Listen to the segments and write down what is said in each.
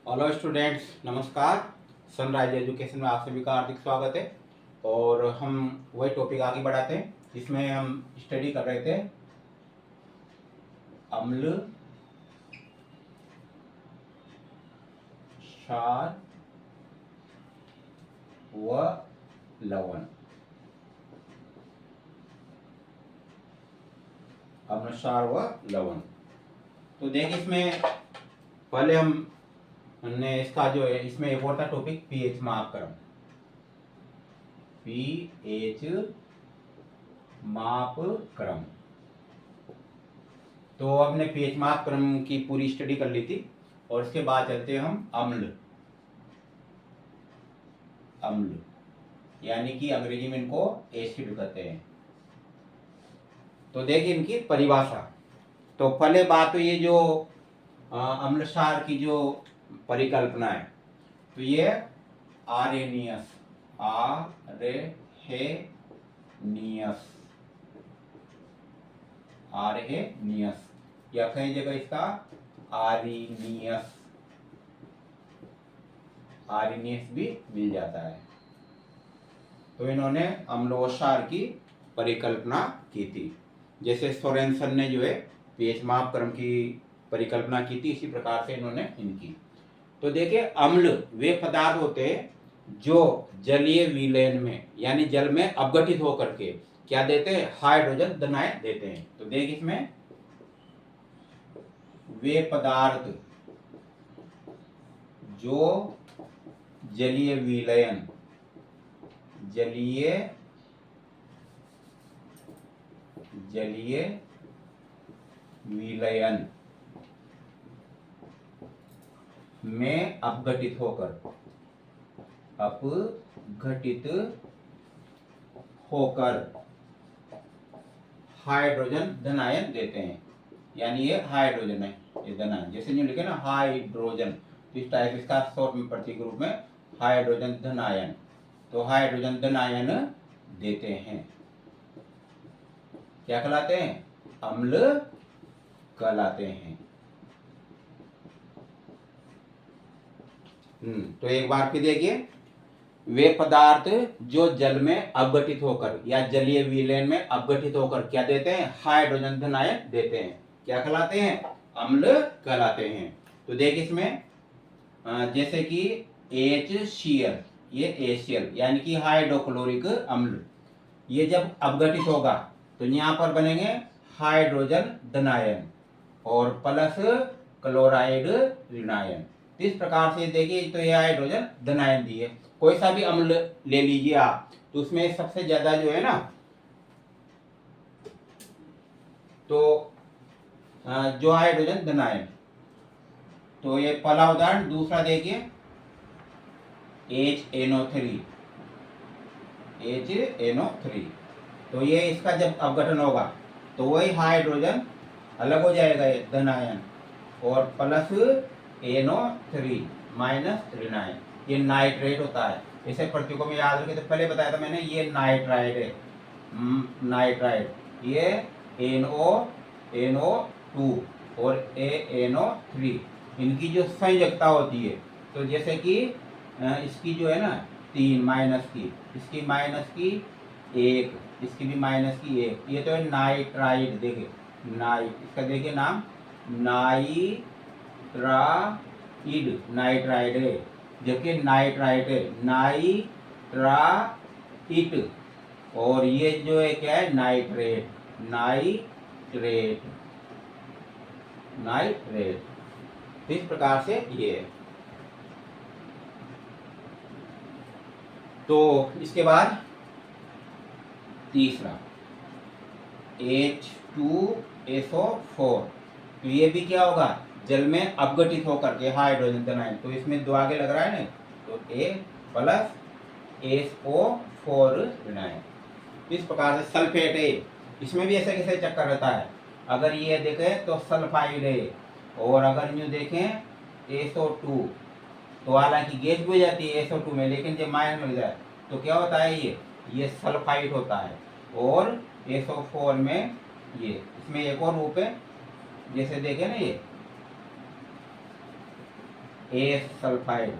Hello students, नमस्कार। Sunrise education में आप सभी का हार्दिक स्वागत है। और हम वही टॉपिक आगे बढ़ाते हैं जिसमें हम स्टडी कर रहे थे अम्ल, क्षार व लवण। अम्ल, क्षार व लवण। तो देख, इसमें पहले हमने इसका जो है, इसमें एक और था टॉपिक पीएच मापक्रम। पीएच मापक्रम। तो हमने पीएच मापक्रम की पूरी स्टडी कर ली थी। और इसके बाद चलते हैं हम अम्ल। अम्ल यानी कि अंग्रेजी में इनको एसिड कहते हैं। तो देखिए इनकी परिभाषा। तो पहले बात तो ये जो अम्ल क्षार की जो परिकल्पना है, तो ये आरेनियस आरेनियस या कई जगह इसका आरिनियस भी मिल जाता है। तो इन्होंने अम्ल व क्षार की परिकल्पना की थी। जैसे सोरेनसन ने जो है पीएच मापक्रम की परिकल्पना की थी, इसी प्रकार से इन्होंने इनकी। तो देखिए, अम्ल वे पदार्थ होते हैं जो जलीय विलयन में यानी जल में अपघटित होकर के क्या देते हैं, हाइड्रोजन धनायन देते हैं। तो देख, इसमें वे पदार्थ जो जलीय विलयन में अपघटित होकर हाइड्रोजन धनायन देते हैं। यानी ये हाइड्रोजन है, ये धनायन। जैसे जो लिखे ना हाइड्रोजन, तो इस टाइप इसका शॉर्ट में प्रतीक रूप में हाइड्रोजन धनायन। तो हाइड्रोजन धनायन देते हैं। क्या कहलाते हैं? अम्ल कहलाते हैं। तो एक बार फिर देखिए, वे पदार्थ जो जल में अपघटित होकर या जलीय विलयन में अपघटित होकर क्या देते हैं, हाइड्रोजन धनायन देते हैं। क्या कहलाते हैं? अम्ल कहलाते हैं। तो देख, इसमें जैसे कि HCl, ये HCl यानी कि हाइड्रोक्लोरिक अम्ल, ये जब अपघटित होगा तो यहाँ पर बनेंगे हाइड्रोजन धनायन और प्लस क्लोराइड ऋणायन। इस प्रकार से देखिए, तो ये हाइड्रोजन धनायन दिए। कोई सा भी अम्ल ले लीजिए आप, तो उसमें सबसे ज्यादा जो है ना, तो जो हाइड्रोजन धनायन। तो ये पहला उदाहरण। दूसरा देखिए HNO3। तो ये इसका जब अपघटन होगा तो वही हाइड्रोजन अलग हो जाएगा, ये धनायन, और प्लस NO3 माइनस ऋणायन। ये नाइट्रेट होता है। इसे प्रतीकों में याद रखें। तो पहले बताया था मैंने, ये नाइट्राइड है, नाइट्राइड। ये NO2 और NO3, इनकी जो संयोजकता होती है, तो जैसे कि इसकी जो है ना 3 माइनस की, इसकी माइनस की 1, इसकी भी माइनस की 1, ये तो है नाइट्राइड। देखिए इसका देखिए नाम नाइट्राइड है, जबकि नाइट्राइट है नाइट्राइट। और ये जो है क्या है, नाइट्रेट। इस प्रकार से ये है। तो इसके बाद तीसरा H2SO4। तो ये भी क्या होगा, जल में अपघटित होकर के हाइड्रोजन धनायन। तो इसमें दो आगे लग रहा है ना, तो A प्लस SO4 ऋणायन। इस प्रकार से सल्फेट है, इसमें भी ऐसे कैसे चक्कर रहता है। अगर ये देखें तो सल्फाइड है, और अगर यूँ देखें SO2, तो हालांकि गैस भी हो जाती है SO2 में, लेकिन जब माइनस में जाए तो क्या होता है, ये सल्फाइड होता है। और SO4 में ये, इसमें एक और रूप है, जैसे देखें ना, एस सल्फाइड,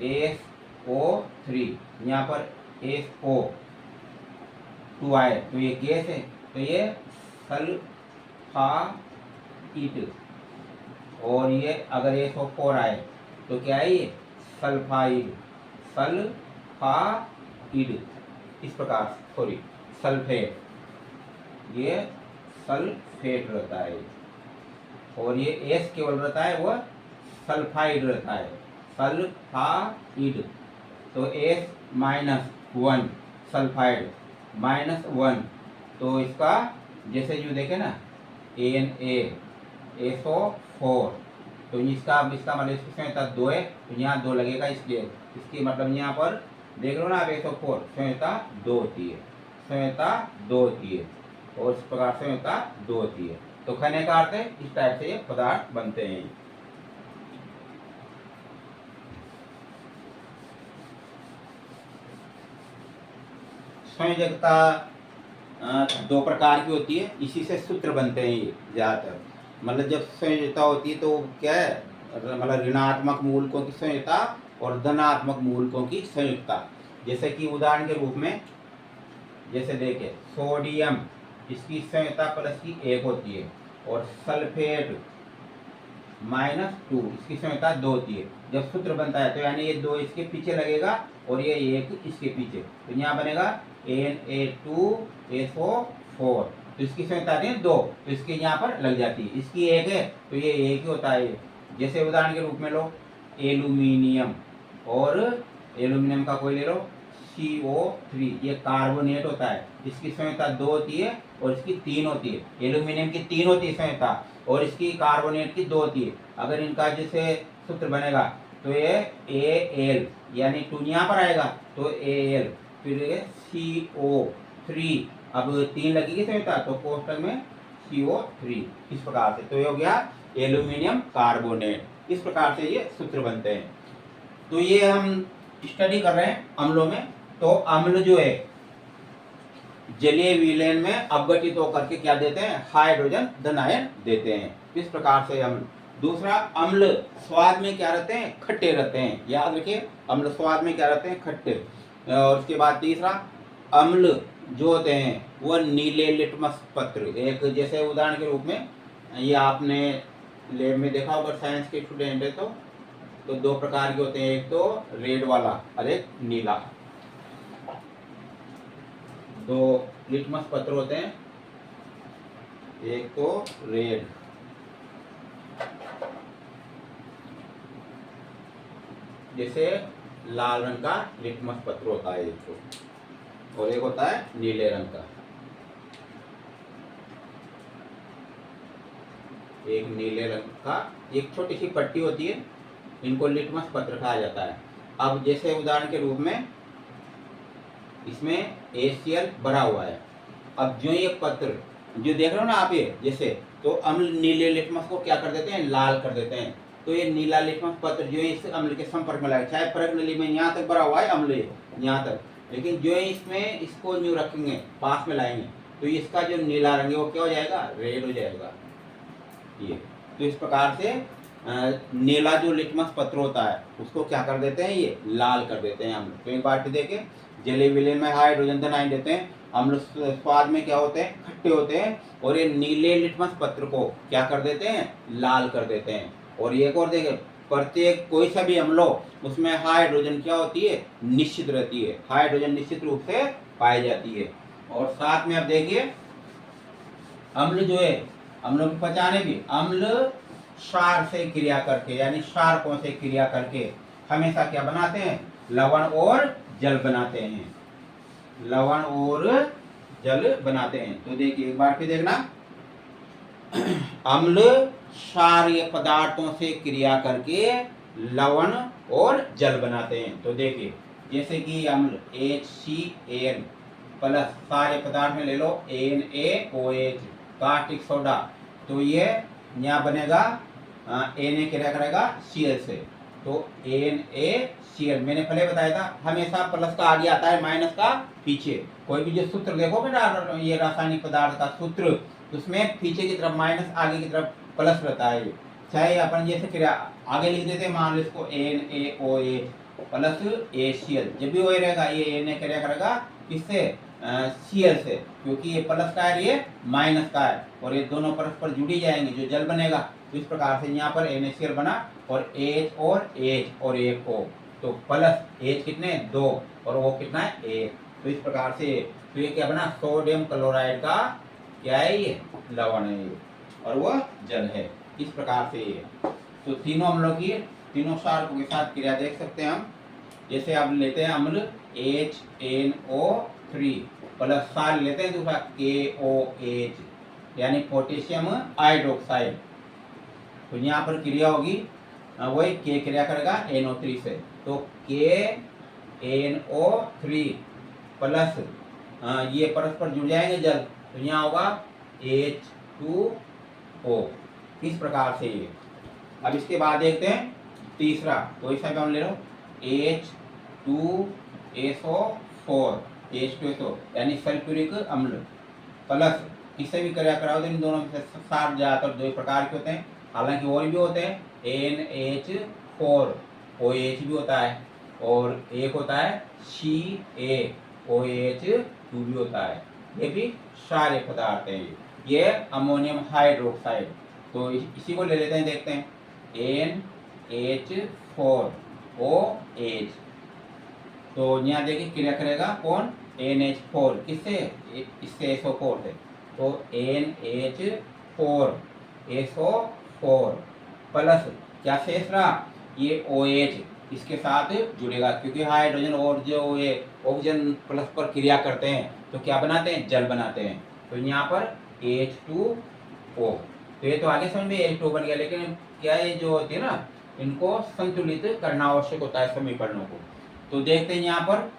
SO3, यहाँ पर SO2 आए तो ये गैस है, तो ये सल्फाइड, और ये अगर SO4 आए तो क्या है ये सल्फाइड, सल्फाइड, इस प्रकार सॉरी सल्फेट, ये सल्फेट रहता है, और ये एस केवल रहता है वह सल्फाइड रहता है, सल्फाइड। तो S-1 सल्फाइड -1, तो इसका जैसे जो देखे ना NaSO4, तो इसका मतलब इसकी संयोजकता 2 है, तो यहाँ 2 लगेगा, इसलिए इसकी मतलब यहाँ पर देख लो ना आप SO4 संयोजकता 2 होती है, संयोजकता 2 होती है, और इस प्रकार संयोजकता 2 होती है। तो कहने का अर्थ है इस टाइप से ये पदार्थ बनते हैं। संयोजकता 2 प्रकार की होती है, इसी से सूत्र बनते हैं ये ज्यादातर। मतलब जब संयोजकता होती है तो क्या है, मतलब ऋणात्मक मूलकों की संयोजकता और धनात्मक मूलकों की संयुक्ता। जैसे कि उदाहरण के रूप में जैसे देखें सोडियम, इसकी संयोजकता प्लस की 1 होती है, और सल्फेट -2, इसकी संयोजकता 2 होती है। जब सूत्र बनता है तो यानी ये 2 इसके पीछे लगेगा और ये 1 इसके पीछे, तो यहाँ बनेगा Na2SO4, तो इसकी संयोजकता है 2, तो इसके यहाँ पर लग जाती है, इसकी 1 है तो ये 1 ही होता है। जैसे उदाहरण के रूप में लो एल्यूमिनियम, और एल्यूमिनियम का कोई ले लो CO3, ये कार्बोनेट होता है, इसकी संयोजकता 2 होती है और इसकी 3 होती है। एल्यूमिनियम की 3 होती है संयोजकता, और इसकी कार्बोनेट की 2 होती है। अगर इनका जैसे सूत्र बनेगा तो ये Al, यानी 2 यहाँ पर आएगा तो Al, फिर ये CO3, अब 3 लगेगी संयोजकता तो कोष्टक में CO3, इस प्रकार से। तो ये हो गया एल्यूमिनियम कार्बोनेट, इस प्रकार से ये सूत्र बनते हैं। तो ये हम स्टडी कर रहे हैं अम्लों में। तो अम्ल जो है जलीय विलयन में अपघटित होकर के क्या देते हैं, हाइड्रोजन धन आयन देते हैं, इस प्रकार से अम्ल। दूसरा, अम्ल स्वाद में क्या रहते हैं, खट्टे रहते हैं, याद रखिए अम्ल स्वाद में क्या रहते हैं, खट्टे। और उसके बाद तीसरा, अम्ल जो होते हैं वह नीले लिटमस पत्र, एक जैसे उदाहरण के रूप में ये आपने लैब में देखा होगा, साइंस के स्टूडेंट है तो 2 प्रकार के होते हैं, एक तो रेड वाला और एक नीला। 2 लिटमस पत्र होते हैं, एक तो रेड, जैसे लाल रंग का लिटमस पत्र होता है एक तो, और एक होता है नीले रंग का, एक नीले रंग का, एक छोटी सी पट्टी होती है, इनको लिटमस पत्र कहा जाता है। अब जैसे उदाहरण के रूप में इसमें HCl भरा हुआ है, अब जो ये पत्र जो देख रहे हो ना आप ये जैसे, तो अम्ल नीले लिटमस को क्या कर देते हैं, लाल कर देते हैं। तो ये नीला लिटमस पत्र जो है इस अम्ल के संपर्क में लाए, चाहे प्रगनली में यहाँ तक भरा हुआ है अम्ल यहाँ तक, लेकिन जो है इसमें इसको न्यू रखेंगे, पास में लाएंगे, तो इसका जो नीला रंग है वो क्या हो जाएगा, रेड हो जाएगा ये। तो इस प्रकार से नीला जो लिटमस पत्र होता है उसको क्या कर देते हैं, ये लाल कर देते हैं अम्ल। तो एक बार देखें, जलीय विलयन में हाइड्रोजन धन आयन देते हैं, अम्ल स्वाद में क्या होते हैं, खट्टे होते हैं, और ये नीले लिटमस पत्र को क्या कर देते हैं, लाल कर देते हैं। और एक और देखें, प्रत्येक कोई सा भी अम्ल हो उसमें हाइड्रोजन क्या होती है, निश्चित रहती है, हाइड्रोजन निश्चित रूप से पाई जाती है। और साथ में अब देखिए अम्ल जो है, अम्लों की पहचाने भी, अम्ल क्षार से क्रिया करके, यानी क्षारकों से क्रिया करके हमेशा क्या बनाते हैं, लवण और जल बनाते हैं, लवण और जल बनाते हैं। तो देखिए एक बार फिर देखना, अम्ल क्षारीय पदार्थों से क्रिया करके लवण और जल बनाते हैं। तो देखिए जैसे कि अम्ल HCl प्लस सारे पदार्थ में ले लो NaOH, कास्टिक सोडा, तो ये यहाँ बनेगा Na क्या करेगा Cl से, तो NaCl मैंने पहले बताया था हमेशा प्लस का आगे आता है माइनस का पीछे। कोई भी जो सूत्र देखो बेटा, ये रासायनिक पदार्थ का सूत्र, उसमें पीछे की तरफ माइनस, आगे की तरफ प्लस रहता है। चाहे अपन जैसे क्रिया आगे लिख देते हैं, मान लो इसको NaOH प्लस ACl, जब भी वही रहेगा ये Na क्रिया करेगा किससे, Cl से, क्योंकि ये प्लस का है ये माइनस का है और ये दोनों परस्पर जुड़ी जाएंगे, जो जल बनेगा। तो इस प्रकार से यहाँ पर NaCl बना और H और H और एक O, तो प्लस H कितने 2 और O कितना है 1, तो इस प्रकार से तो ये क्या बना, सोडियम क्लोराइड का क्या है ये लवण है ये, और वो जल है। इस प्रकार से ये तो तीनों अम्लों की तीनों क्षारकों के साथ क्रिया देख सकते हैं हम। जैसे आप लेते हैं अम्ल HNO3 प्लस क्षार लेते हैं दूसरा KOH यानी पोटेशियम हाइड्रोक्साइड, तो यहाँ पर क्रिया होगी वही K क्रिया करेगा NO3 से, तो KNO3 प्लस ये परस्पर जुड़ जाएंगे जल, तो यहाँ होगा H2O। इस प्रकार से ये। अब इसके बाद देखते हैं तीसरा, तो ऐसा भी हम ले लो H2SO4 H2SO यानी सल्फ्यूरिक अम्ल प्लस, किससे भी क्रिया कराओ तो इन दोनों में से सात ज्यादातर दो प्रकार के होते हैं, हालांकि और भी होते हैं NH4OH भी होता है और एक होता है CaOH2 भी होता है, ये भी सारे पदार्थ हैं। ये अमोनियम हाइड्रोक्साइड, तो इसी को ले लेते हैं, देखते हैं NH4OH, तो यहाँ देखिए क्रिया करेगा कौन NH4 किससे, इससे SO4 से, तो NH4SO4 प्लस क्या शेष रहा ये OH इसके साथ जुड़ेगा, क्योंकि हाइड्रोजन और जो ये ऑक्सीजन प्लस पर क्रिया करते हैं तो क्या बनाते हैं, जल बनाते हैं, तो यहाँ पर H2O, तो ये तो आगे समझ में H2O बन गया, लेकिन क्या ये जो होती है ना इनको संतुलित करना आवश्यक होता है समीकरणों को। तो देखते हैं यहाँ पर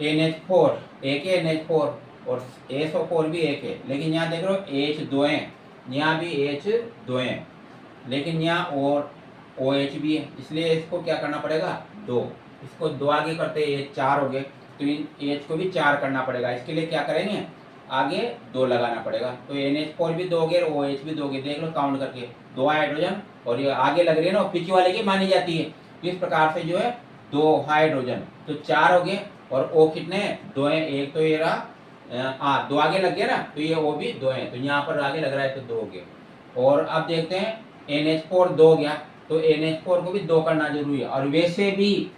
NH4 एक है, NH4 और SO4 भी एक है, लेकिन यहाँ देख रहे हो H दो है, यहाँ भी H दो है, लेकिन यहाँ और OH भी है, इसलिए इसको क्या करना पड़ेगा दो, इसको दो आगे करते हैं चार हो गए, तो इन H को भी चार करना पड़ेगा, इसके लिए क्या करेंगे आगे दो लगाना पड़ेगा, तो NH4 भी दोगे और OH भी दोगे, देख लो काउंट करके दो हाइड्रोजन और ये आगे लग रही है ना पीछे वाले की मानी जाती है, तो इस प्रकार से जो है दो हाइड्रोजन तो चार हो गए और O कितने दो है, एक तो ये रहा दो आगे लग गया ना, तो ये O भी दो है, तो यहाँ पर आगे लग रहा है तो दो हो गए। और अब देखते हैं NH4 दो हो गया, तो NH4 को भी दो करना जरूरी है, और वैसे भी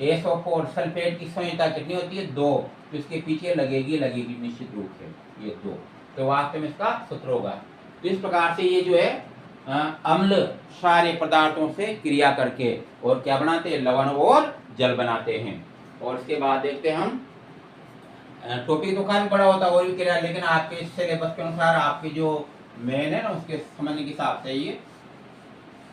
SO4 सल्फेट की संयोजकता कितनी होती है दो, तो इसके पीछे लगेगी निश्चित रूप से ये दो, तो वास्तव में इसका सूत्र होगा। तो इस प्रकार से ये जो है अम्ल सारे पदार्थों से क्रिया करके और क्या बनाते हैं, लवण और जल बनाते हैं। और इसके बाद देखते हैं हम टॉपिक तो काफी बड़ा होता है और भी क्रिया, लेकिन आपके सिलेबस के अनुसार आपकी जो मेन है ना उसके समझने के हिसाब से ये।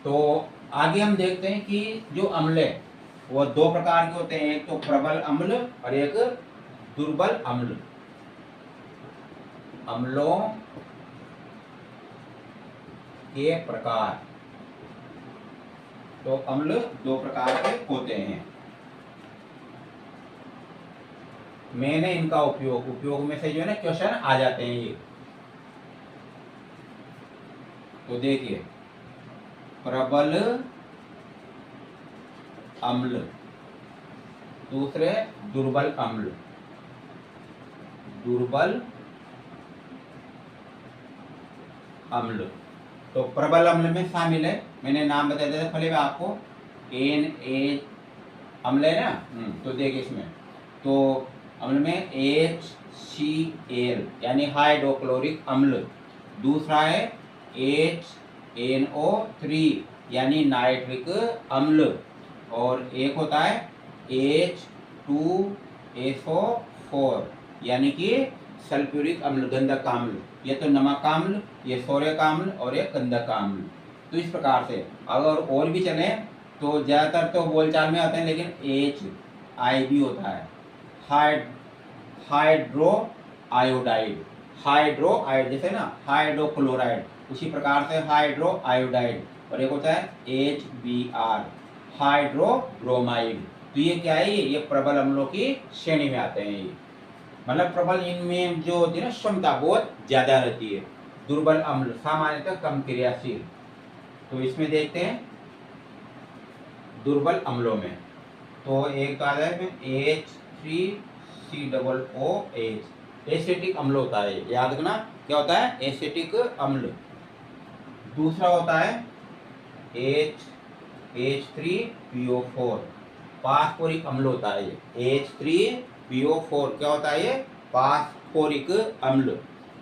तो आगे हम देखते हैं कि जो अम्ल है वो दो प्रकार के होते हैं, एक तो प्रबल अम्ल और एक दुर्बल अम्ल। अम्लों के प्रकार, तो अम्ल दो प्रकार के होते हैं, मैंने इनका उपयोग में से जो है ना क्वेश्चन आ जाते हैं ये। तो देखिए प्रबल अम्ल, दूसरे दुर्बल अम्ल, दुर्बल अम्ल। तो प्रबल अम्ल में शामिल है, मैंने नाम बता दिया था पहले आपको, Na अम्ल है ना, तो देखिए इसमें तो अम्ल में HCl यानी हाइड्रोक्लोरिक अम्ल, दूसरा है HNO3 यानी नाइट्रिक अम्ल, और एक होता है H2SO4 यानी कि सल्फ्यूरिक अम्ल गंधक अम्ल, ये तो नमक अम्ल, ये सोडिक अम्ल और ये गंधक अम्ल। तो इस प्रकार से अगर और भी चले तो ज्यादातर तो बोलचाल में आते हैं, लेकिन HI भी होता है, हाइड्रो आयोडाइड, हाइड्रोआइड जैसे ना हाइड्रोक्लोराइड, उसी प्रकार से हाइड्रो आयोडाइड, और एक होता है HBr हाइड्रोब्रोमाइड। तो ये क्या है, ये प्रबल अम्लों की श्रेणी में आते हैं ये, मतलब प्रबल इनमें जो होती है ना क्षमता बहुत ज्यादा रहती है, दुर्बल अम्ल सामान्यतः कम क्रियाशील। तो इसमें देखते हैं दुर्बल अम्लों में, तो एक आता है H3COOH, एसिटिक अम्ल होता है, याद रखना क्या होता है, एसिटिक अम्ल। दूसरा होता है H3PO4, फास्फोरिक अम्ल होता है ये। H3PO4 क्या होता है ये, फास्फोरिक अम्ल।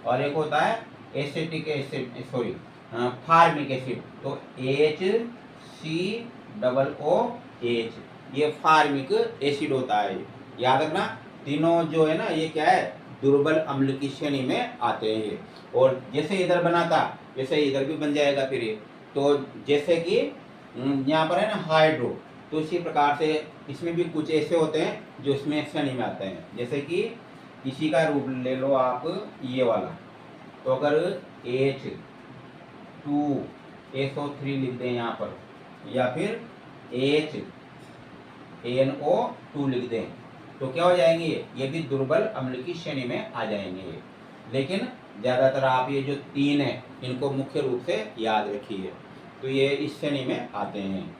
और एक होता है acetic acid, sorry formic acid, तो HCOOH, ये फार्मिक एसिड होता है। याद रखना तीनों जो है ना ये क्या है, दुर्बल अम्ल की श्रेणी में आते हैं। और जैसे इधर बना था वैसे इधर भी बन जाएगा फिर ये। तो जैसे कि यहाँ पर है ना हाइड्रो, तो इसी प्रकार से इसमें भी कुछ ऐसे होते हैं जो इसमें श्रेणी में आते हैं। जैसे कि इसी का रूप ले लो आप ये वाला, तो अगर H2SO3 लिख दें यहाँ पर, या फिर HNO2 लिख दें, तो क्या हो जाएंगे, ये भी दुर्बल अम्ल की श्रेणी में आ जाएंगे। लेकिन ज़्यादातर आप ये जो तीन है इनको मुख्य रूप से याद रखिए, तो ये इस श्रेणी में आते हैं।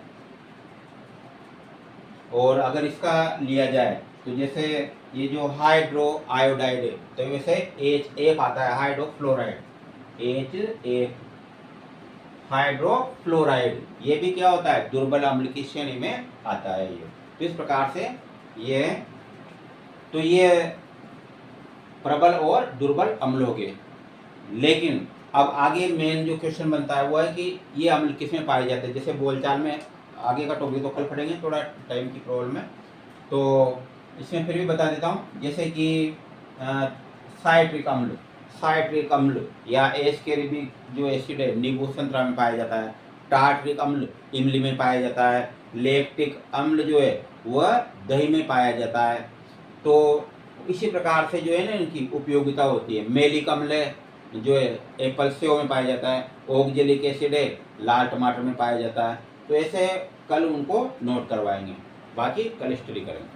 और अगर इसका लिया जाए तो जैसे ये जो हाइड्रो आयोडाइड है, तो वैसे HF आता है, हाइड्रोफ्लोराइड, HF हाइड्रोफ्लोराइड, ये भी क्या होता है, दुर्बल अम्ल की श्रेणी में आता है ये। तो इस प्रकार से ये, तो ये प्रबल और दुर्बल अम्ल हो गए। लेकिन अब आगे मेन जो क्वेश्चन बनता है वो है कि ये अम्ल किसमें पाए जाते हैं। जैसे बोलचाल में आगे का टॉपिक तो कल पढ़ेंगे, थोड़ा टाइम की प्रॉब्लम है, तो इसमें फिर भी बता देता हूँ। जैसे कि साइट्रिक अम्ल या एस्केरिबिक जो एसिड है नींबू संतरा में पाया जाता है। टार्ट्रिक अम्ल इमली में पाया जाता है। लैक्टिक अम्ल जो है वह दही में पाया जाता है। तो इसी प्रकार से जो है ना इनकी उपयोगिता होती है। मेलिक अम्ल जो है एप्पल सेव में पाया जाता है। ऑक्जेलिक एसिड है लाल टमाटर में पाया जाता है। तो ऐसे कल उनको नोट करवाएंगे, बाकी कल स्टडी करेंगे।